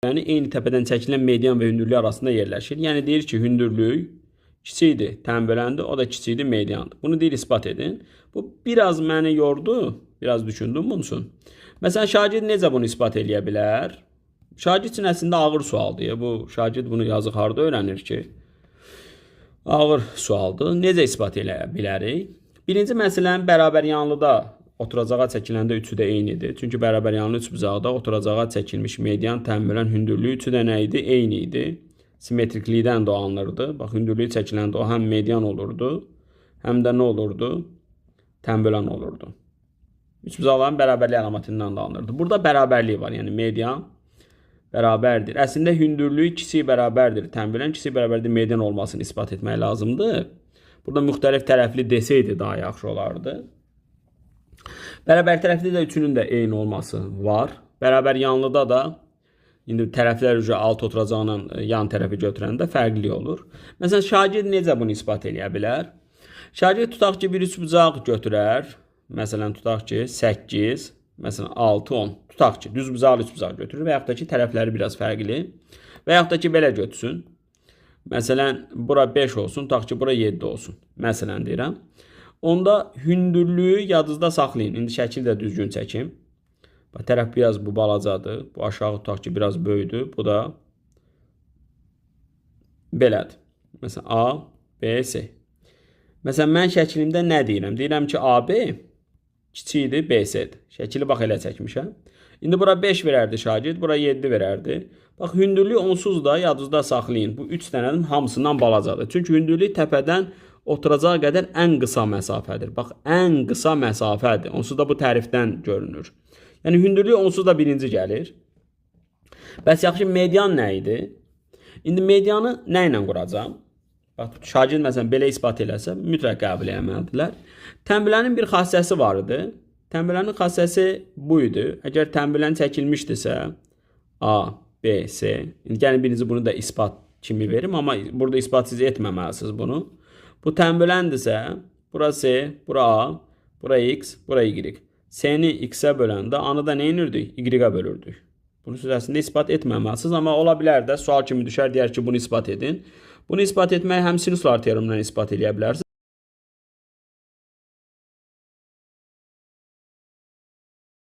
Yəni eyni təpədən çəkilən median və hündürlük arasında yerləşir. Yəni deyir ki, hündürlük kiçikdir, tənbələndir, o da kiçikdir, mediandır. Bunu deyir isbat edin. Bu biraz məni yordu, biraz düşündüm bunun üçün. Məsələn, şagird necə bunu isbat eləyə bilər? Şagird üçün əslində ağır sualdır. Bu şagird bunu yazıq harda öyrənir ki? Ağır sualdır. Necə isbat eləyə bilərik? Birinci məsələn, bərabər yanlıda oturacağa çəkiləndə üçü də eynidir. Çünki bərabər yanlı üçbucaqda oturacağa çəkilmiş median, tənbələn, hündürlüyü üçü də nə idi? Eyni idi. Simetriklikdən də alınırdı. Bax, hündürlüyü çəkiləndə o həm median olurdu, həm də nə olurdu? Tənbələn olurdu. Üçbucaqların bərabərlik əlamətindən də alınırdı. Burada bərabərlik var, yəni median bərabərdir. Əslində hündürlüyü kiçik bərabərdir, tənbələn kiçik bərabərdir, median olmasını isbat etmək lazımdır. Burada müxtəlif tərəfli desəydi daha yaxşı olardı. Bərabər tərəfli də üçünün də eyni olması var. Bərabər yanlıda da indi tərəflər üzrə alt oturacaqla yan tərəfi götürəndə fərqli olur. Məsələn, şagird necə bunu isbat eləyə bilər? Şagird tutaq ki, bir üçbucaq götürər. Məsələn, tutaq ki, 8, məsələn, 6, 10. Tutaq ki, düzbucaqlı üçbucaq götürür və yaxud da ki, tərəfləri biraz fərqli. Və yaxud da ki, belə götürsün. Məsələn, bura 5 olsun, tutaq ki, bura 7 olsun. Məsələn, deyirəm. Onda hündürlüyü yadınızda saxlayın. İndi şəkil də düzgün çəkim. Tərəf biraz bu balacadır. Bu aşağı tutaq ki, biraz böyüdür. Bu da belədir. Məsələn, A, B, C. Məsələn, mən şəklimdə nə deyirəm? Deyirəm ki, AB kiçikdir, BC-dir. Şəkili bax elə çəkmişəm. İndi bura 5 verərdi şagird, bura 7 verərdi. Bax, hündürlük onsuz da yadınızda saxlayın. Bu 3 dənənin hamısından balacadır. Çünki hündürlük təpədən oturacağı qədər ən qısa məsafədir. Bax, ən qısa məsafədir. Onsuz da bu tərifdən görünür. Yəni, hündürlük onsuz da birinci gəlir. Bəs yaxşı, median nə idi? İndi medianı nə ilə quracam? Bax, şagird məsələn belə ispat eləsə, mütləq qəbul eləməlidirlər. Tənbələnin bir xassəsi var idi. Tənbələnin xassəsi bu idi. Əgər tənbələn çəkilmişdirsə, A, B, C. İndi gəlin birinci bunu da ispat kimi verim, amma burada ispat siz etməməlisiniz bunu. Bu tənbələndirsə, bura C, bura A, bura X, bura Y. C-ni X-ə böləndə A-nı da nə inirdik? Y-ə bölürdük. Bunu siz əslində ispat etməməlisiniz, amma ola bilər də sual kimi düşər, deyər ki, bunu ispat edin. Bunu ispat etməyi həm sinuslar teoreminə ispat eləyə bilərsiniz.